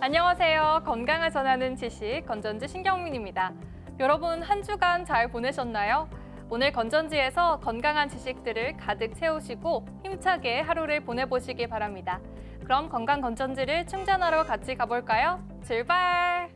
안녕하세요. 건강을 전하는 지식 건전지 신경민입니다. 여러분 한 주간 잘 보내셨나요? 오늘 건전지에서 건강한 지식들을 가득 채우시고 힘차게 하루를 보내보시기 바랍니다. 그럼 건강 건전지를 충전하러 같이 가볼까요? 출발!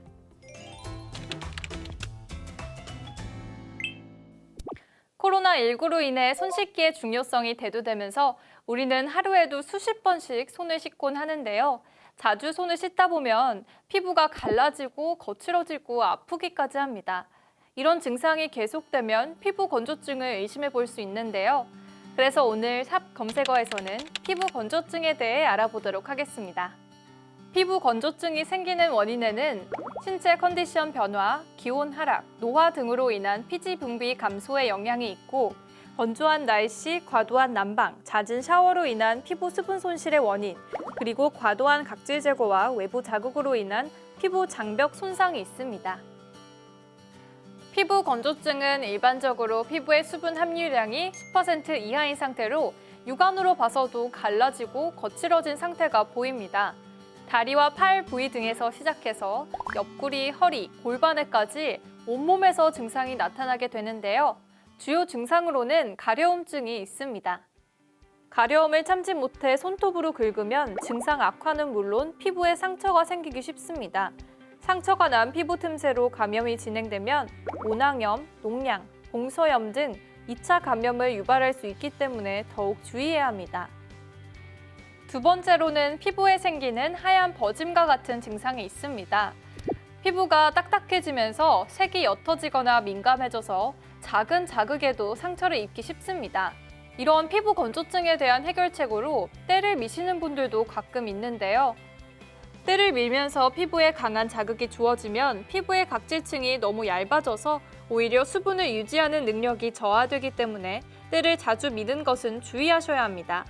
코로나19로 인해 손 씻기의 중요성이 대두되면서 우리는 하루에도 수십 번씩 손을 씻곤 하는데요. 자주 손을 씻다 보면 피부가 갈라지고 거칠어지고 아프기까지 합니다. 이런 증상이 계속되면 피부 건조증을 의심해 볼 수 있는데요. 그래서 오늘 샵 검색어에서는 피부 건조증에 대해 알아보도록 하겠습니다. 피부 건조증이 생기는 원인에는 신체 컨디션 변화, 기온 하락, 노화 등으로 인한 피지 분비 감소의 영향이 있고 건조한 날씨, 과도한 난방, 잦은 샤워로 인한 피부 수분 손실의 원인, 그리고 과도한 각질 제거와 외부 자극으로 인한 피부 장벽 손상이 있습니다. 피부 건조증은 일반적으로 피부의 수분 함유량이 10% 이하인 상태로 육안으로 봐서도 갈라지고 거칠어진 상태가 보입니다. 다리와 팔 부위 등에서 시작해서 옆구리, 허리, 골반에까지 온몸에서 증상이 나타나게 되는데요. 주요 증상으로는 가려움증이 있습니다. 가려움을 참지 못해 손톱으로 긁으면 증상 악화는 물론 피부에 상처가 생기기 쉽습니다. 상처가 난 피부 틈새로 감염이 진행되면 모낭염, 농양, 봉서염 등 2차 감염을 유발할 수 있기 때문에 더욱 주의해야 합니다. 두 번째로는 피부에 생기는 하얀 버짐과 같은 증상이 있습니다. 피부가 딱딱해지면서 색이 옅어지거나 민감해져서 작은 자극에도 상처를 입기 쉽습니다. 이런 피부 건조증에 대한 해결책으로 때를 미시는 분들도 가끔 있는데요. 때를 밀면서 피부에 강한 자극이 주어지면 피부의 각질층이 너무 얇아져서 오히려 수분을 유지하는 능력이 저하되기 때문에 때를 자주 미는 것은 주의하셔야 합니다.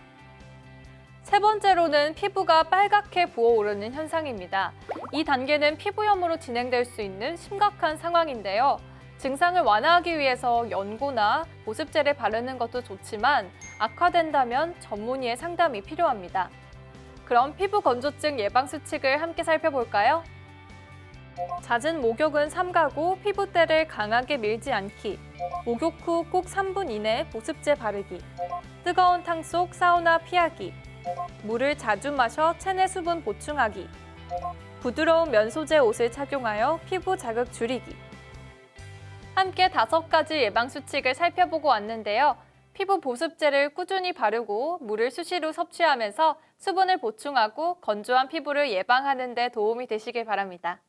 세 번째로는 피부가 빨갛게 부어오르는 현상입니다. 이 단계는 피부염으로 진행될 수 있는 심각한 상황인데요. 증상을 완화하기 위해서 연고나 보습제를 바르는 것도 좋지만 악화된다면 전문의의 상담이 필요합니다. 그럼 피부 건조증 예방 수칙을 함께 살펴볼까요? 잦은 목욕은 삼가고 피부때를 강하게 밀지 않기, 목욕 후 꼭 3분 이내 보습제 바르기, 뜨거운 탕 속 사우나 피하기, 물을 자주 마셔 체내 수분 보충하기, 부드러운 면 소재 옷을 착용하여 피부 자극 줄이기. 함께 5가지 예방 수칙을 살펴보고 왔는데요. 피부 보습제를 꾸준히 바르고 물을 수시로 섭취하면서 수분을 보충하고 건조한 피부를 예방하는 데 도움이 되시길 바랍니다.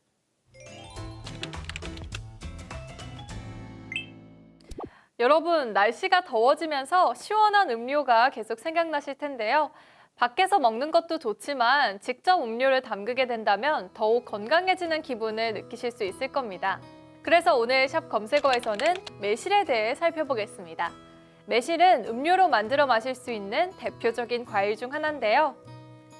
여러분, 날씨가 더워지면서 시원한 음료가 계속 생각나실 텐데요. 밖에서 먹는 것도 좋지만 직접 음료를 담그게 된다면 더욱 건강해지는 기분을 느끼실 수 있을 겁니다. 그래서 오늘 샵 검색어에서는 매실에 대해 살펴보겠습니다. 매실은 음료로 만들어 마실 수 있는 대표적인 과일 중 하나인데요.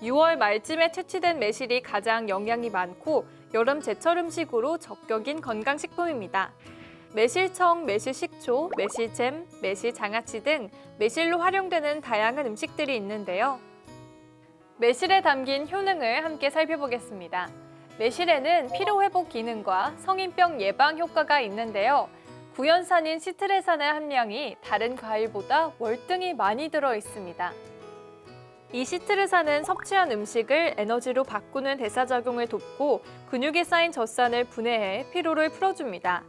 6월 말쯤에 채취된 매실이 가장 영양이 많고 여름 제철 음식으로 적격인 건강식품입니다. 매실청, 매실식초, 매실잼, 매실장아찌 등 매실로 활용되는 다양한 음식들이 있는데요. 매실에 담긴 효능을 함께 살펴보겠습니다. 매실에는 피로회복 기능과 성인병 예방 효과가 있는데요. 구연산인 시트레산의 함량이 다른 과일보다 월등히 많이 들어 있습니다. 이 시트르산은 섭취한 음식을 에너지로 바꾸는 대사작용을 돕고 근육에 쌓인 젖산을 분해해 피로를 풀어줍니다.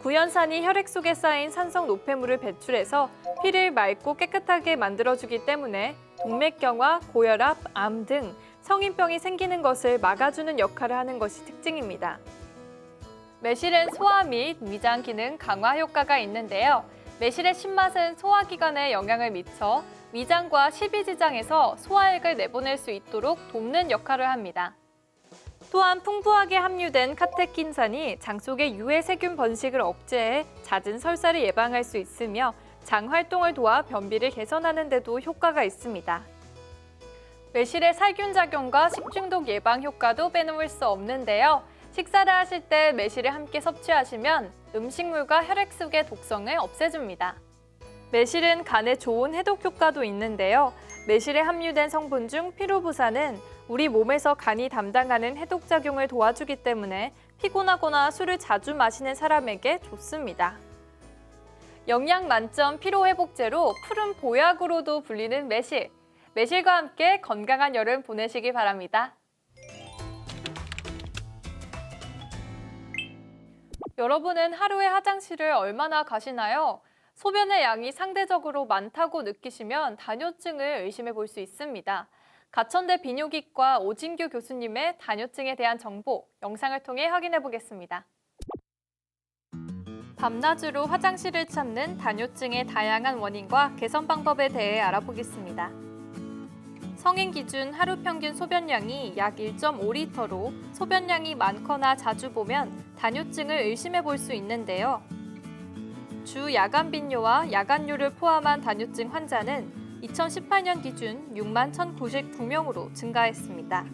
구연산이 혈액 속에 쌓인 산성 노폐물을 배출해서 피를 맑고 깨끗하게 만들어주기 때문에 동맥경화, 고혈압, 암 등 성인병이 생기는 것을 막아주는 역할을 하는 것이 특징입니다. 매실은 소화 및 위장 기능 강화 효과가 있는데요. 매실의 신맛은 소화기관에 영향을 미쳐 위장과 십이지장에서 소화액을 내보낼 수 있도록 돕는 역할을 합니다. 또한 풍부하게 함유된 카테킨산이 장 속의 유해 세균 번식을 억제해 잦은 설사를 예방할 수 있으며 장 활동을 도와 변비를 개선하는 데도 효과가 있습니다. 매실의 살균 작용과 식중독 예방 효과도 빼놓을 수 없는데요. 식사를 하실 때 매실을 함께 섭취하시면 음식물과 혈액 속의 독성을 없애줍니다. 매실은 간에 좋은 해독 효과도 있는데요. 매실에 함유된 성분 중 피루부산은 우리 몸에서 간이 담당하는 해독 작용을 도와주기 때문에 피곤하거나 술을 자주 마시는 사람에게 좋습니다. 영양 만점 피로회복제로 푸른 보약으로도 불리는 매실. 매실과 함께 건강한 여름 보내시기 바랍니다. 여러분은 하루에 화장실을 얼마나 가시나요? 소변의 양이 상대적으로 많다고 느끼시면 다뇨증을 의심해 볼 수 있습니다. 가천대 비뇨기과 오진규 교수님의 다뇨증에 대한 정보, 영상을 통해 확인해 보겠습니다. 밤낮으로 화장실을 찾는 다뇨증의 다양한 원인과 개선 방법에 대해 알아보겠습니다. 성인 기준 하루 평균 소변량이 약 1.5리터로 소변량이 많거나 자주 보면 다뇨증을 의심해 볼 수 있는데요. 주 야간 빈뇨와 야간뇨를 포함한 다뇨증 환자는 2018년 기준 6만 1,099명으로 증가했습니다.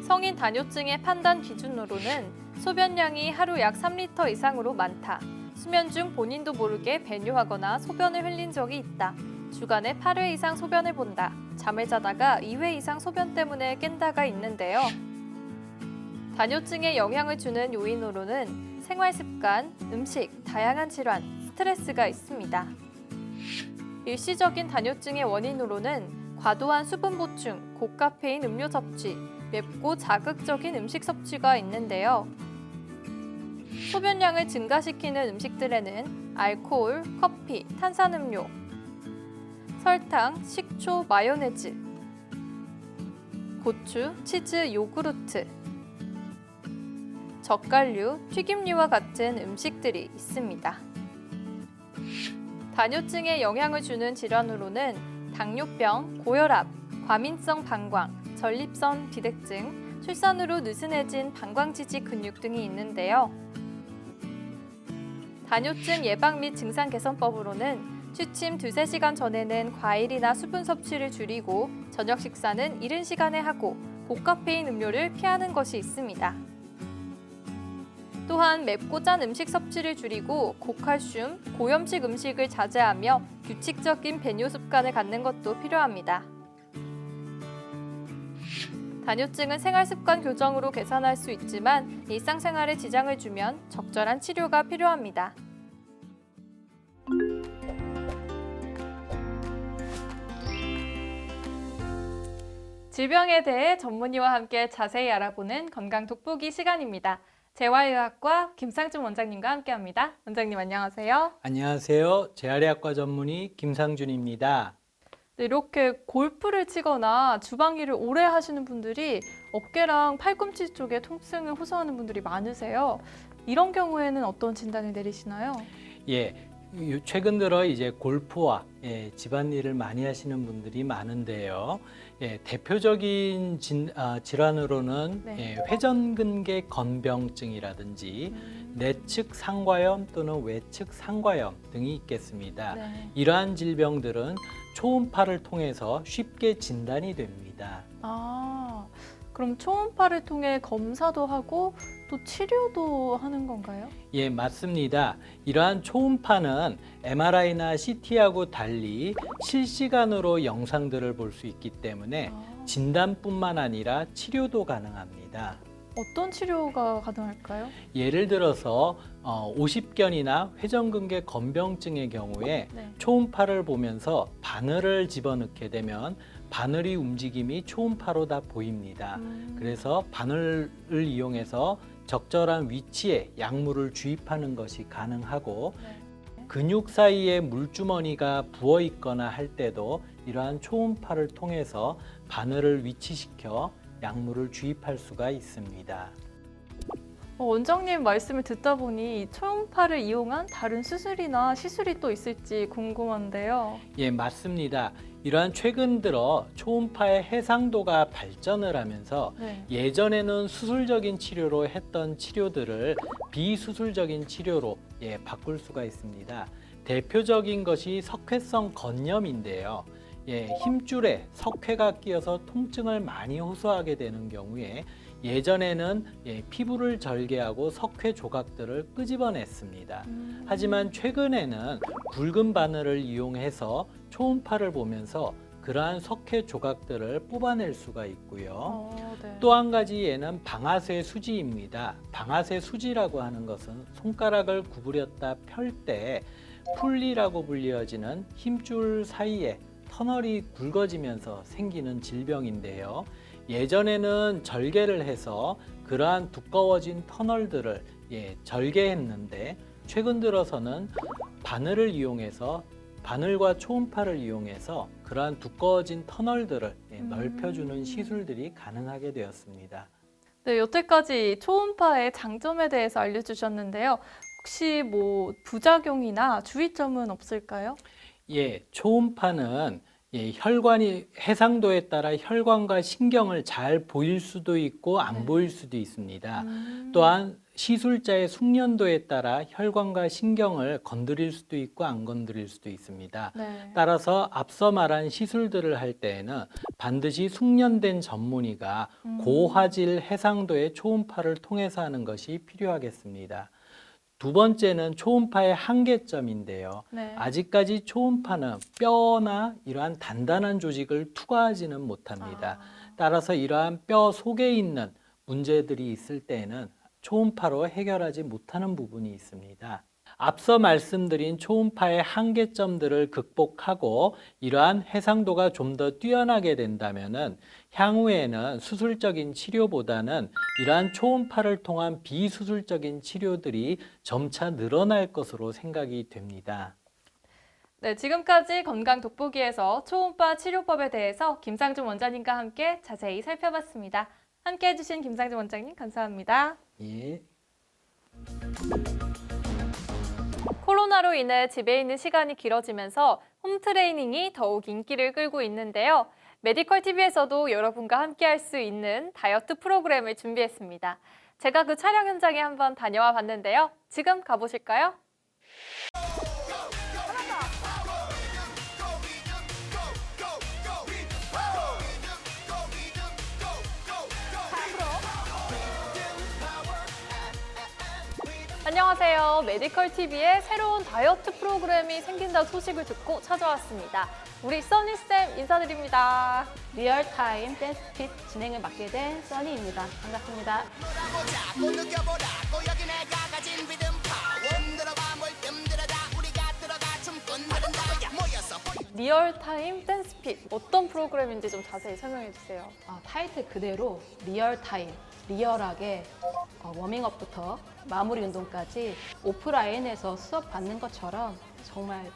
성인 다뇨증의 판단 기준으로는 소변량이 하루 약 3리터 이상으로 많다. 수면 중 본인도 모르게 배뇨하거나 소변을 흘린 적이 있다. 주간에 8회 이상 소변을 본다. 잠을 자다가 2회 이상 소변 때문에 깬다가 있는데요. 다뇨증에 영향을 주는 요인으로는 생활습관, 음식, 다양한 질환, 스트레스가 있습니다. 일시적인 다뇨증의 원인으로는 과도한 수분 보충, 고카페인 음료 섭취, 맵고 자극적인 음식 섭취가 있는데요. 소변량을 증가시키는 음식들에는 알코올, 커피, 탄산음료, 설탕, 식초, 마요네즈, 고추, 치즈, 요구르트, 젓갈류, 튀김류와 같은 음식들이 있습니다. 다뇨증에 영향을 주는 질환으로는 당뇨병, 고혈압, 과민성 방광, 전립선 비대증, 출산으로 느슨해진 방광지지 근육 등이 있는데요. 다뇨증 예방 및 증상 개선법으로는 취침 2-3시간 전에는 과일이나 수분 섭취를 줄이고 저녁 식사는 이른 시간에 하고 고카페인 음료를 피하는 것이 있습니다. 또한 맵고 짠 음식 섭취를 줄이고 고칼슘, 고염식 음식을 자제하며 규칙적인 배뇨 습관을 갖는 것도 필요합니다. 다뇨증은 생활습관 교정으로 개선할 수 있지만 일상생활에 지장을 주면 적절한 치료가 필요합니다. 질병에 대해 전문의와 함께 자세히 알아보는 건강 돋보기 시간입니다. 재활의학과 김상준 원장님과 함께합니다. 원장님 안녕하세요. 안녕하세요. 재활의학과 전문의 김상준입니다. 네, 이렇게 골프를 치거나 주방 일을 오래 하시는 분들이 어깨랑 팔꿈치 쪽에 통증을 호소하는 분들이 많으세요. 이런 경우에는 어떤 진단을 내리시나요? 최근 들어 이제 골프와 집안일을 많이 하시는 분들이 많은데요. 대표적인 질환으로는 회전근개 건병증이라든지 내측 상과염 또는 외측 상과염 등이 있겠습니다. 이러한 질병들은 초음파를 통해서 쉽게 진단이 됩니다. 그럼 초음파를 통해 검사도 하고 또 치료도 하는 건가요? 예, 맞습니다. 이러한 초음파는 MRI나 CT하고 달리 실시간으로 영상들을 볼 수 있기 때문에 진단뿐만 아니라 치료도 가능합니다. 어떤 치료가 가능할까요? 예를 들어서 오십견이나 회전근개 건병증의 경우에 초음파를 보면서 바늘을 집어넣게 되면 바늘의 움직임이 초음파로 다 보입니다. 그래서 바늘을 이용해서 적절한 위치에 약물을 주입하는 것이 가능하고 근육 사이에 물주머니가 부어 있거나 할 때도 이러한 초음파를 통해서 바늘을 위치시켜 약물을 주입할 수가 있습니다. 원장님 말씀을 듣다 보니 초음파를 이용한 다른 수술이나 시술이 또 있을지 궁금한데요. 예, 맞습니다. 이러한 최근 들어 초음파의 해상도가 발전을 하면서 예전에는 수술적인 치료로 했던 치료들을 비수술적인 치료로 바꿀 수가 있습니다. 대표적인 것이 석회성 건염인데요. 힘줄에 석회가 끼어서 통증을 많이 호소하게 되는 경우에 예전에는 피부를 절개하고 석회 조각들을 끄집어냈습니다. 하지만 최근에는 굵은 바늘을 이용해서 초음파를 보면서 그러한 석회 조각들을 뽑아낼 수가 있고요. 네. 또 한 가지 얘는 방아쇠 수지입니다. 방아쇠 수지라고 하는 것은 손가락을 구부렸다 펼 때 풀리라고 불리어지는 힘줄 사이에 터널이 굵어지면서 생기는 질병인데요. 예전에는 절개를 해서 그러한 두꺼워진 터널들을 절개했는데 최근 들어서는 바늘과 초음파를 이용해서 그러한 두꺼워진 터널들을 넓혀주는 시술들이 가능하게 되었습니다. 네, 여태까지 초음파의 장점에 대해서 알려주셨는데요. 혹시 뭐 부작용이나 주의점은 없을까요? 초음파는 혈관이 해상도에 따라 혈관과 신경을 잘 보일 수도 있고 안 보일 수도 있습니다. 또한 시술자의 숙련도에 따라 혈관과 신경을 건드릴 수도 있고 안 건드릴 수도 있습니다. 네. 따라서 앞서 말한 시술들을 할 때에는 반드시 숙련된 전문의가 고화질 해상도의 초음파를 통해서 하는 것이 필요하겠습니다. 두 번째는 초음파의 한계점인데요. 네. 아직까지 초음파는 뼈나 이러한 단단한 조직을 투과하지는 못합니다. 따라서 이러한 뼈 속에 있는 문제들이 있을 때에는 초음파로 해결하지 못하는 부분이 있습니다. 앞서 말씀드린 초음파의 한계점들을 극복하고 이러한 해상도가 좀 더 뛰어나게 된다면 향후에는 수술적인 치료보다는 이러한 초음파를 통한 비수술적인 치료들이 점차 늘어날 것으로 생각이 됩니다. 네, 지금까지 건강 돋보기에서 초음파 치료법에 대해서 김상중 원장님과 함께 자세히 살펴봤습니다. 함께 해주신 김상중 원장님 감사합니다. 예. 코로나로 인해 집에 있는 시간이 길어지면서 홈트레이닝이 더욱 인기를 끌고 있는데요. 메디컬 TV에서도 여러분과 함께 할 수 있는 다이어트 프로그램을 준비했습니다. 제가 그 촬영 현장에 한번 다녀와 봤는데요. 지금 가보실까요? 안녕하세요. 메디컬 TV에 새로운 다이어트 프로그램이 생긴다는 소식을 듣고 찾아왔습니다. 우리 써니쌤 인사드립니다. 리얼타임 댄스핏 진행을 맡게 된 써니입니다. 반갑습니다. 리얼타임 댄스핏 어떤 프로그램인지 좀 자세히 설명해 주세요. 타이틀 그대로 리얼타임, 리얼하게 워밍업부터 마무리 운동까지 오프라인에서 수업 받는 것처럼 정말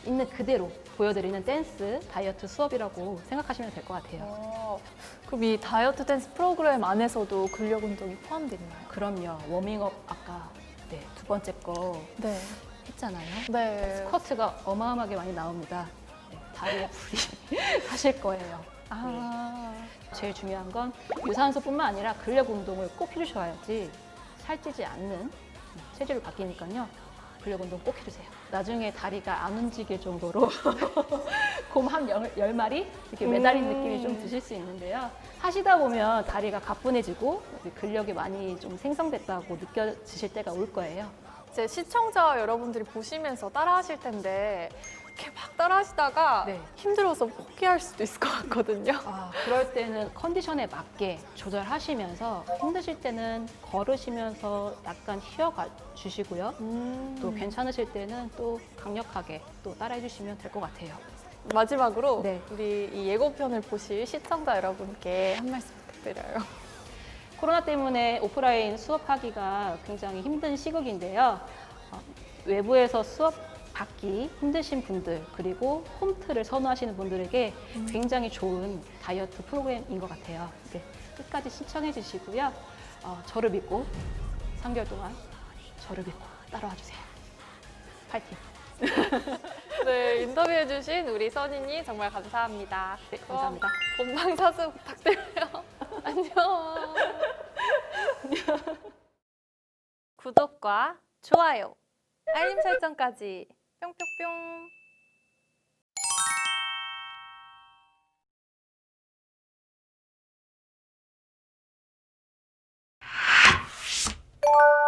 있는 그대로 보여드리는 댄스 다이어트 수업이라고 생각하시면 될 것 같아요. 그럼 이 다이어트 댄스 프로그램 안에서도 근력 운동이 포함되어 있나요? 그럼요. 워밍업 아까 두 번째 거 네. 했잖아요. 네. 스쿼트가 어마어마하게 많이 나옵니다. 다리에 불이 하실 거예요. 제일 중요한 건 유산소뿐만 아니라 근력 운동을 꼭 해주셔야지 살찌지 않는 체질로 바뀌니까요. 근력 운동 꼭 해주세요. 나중에 다리가 안 움직일 정도로 곰 한 10마리 이렇게 매달린 느낌이 좀 드실 수 있는데요. 하시다 보면 다리가 가뿐해지고 근력이 많이 좀 생성됐다고 느껴지실 때가 올 거예요. 제 시청자 여러분들이 보시면서 따라하실 텐데 이렇게 막 따라하시다가 네. 힘들어서 포기할 수도 있을 것 같거든요. 그럴 때는 컨디션에 맞게 조절하시면서 힘드실 때는 걸으시면서 약간 휘어가 주시고요. 또 괜찮으실 때는 또 강력하게 또 따라해 주시면 될 것 같아요. 마지막으로 네. 우리 이 예고편을 보실 시청자 여러분께 한 말씀 부탁드려요. 코로나 때문에 오프라인 수업하기가 굉장히 힘든 시국인데요. 외부에서 수업 받기 힘드신 분들 그리고 홈트를 선호하시는 분들에게 굉장히 좋은 다이어트 프로그램인 것 같아요. 끝까지 시청해 주시고요. 저를 믿고 3개월 동안 저를 믿고 따라와 주세요. 파이팅! 네, 인터뷰해주신 우리 써니님 정말 감사합니다. 네, 감사합니다. 본방사수 부탁드려요. 안녕. 구독과 좋아요, 알림 설정까지 뿅뿅뿅. 네.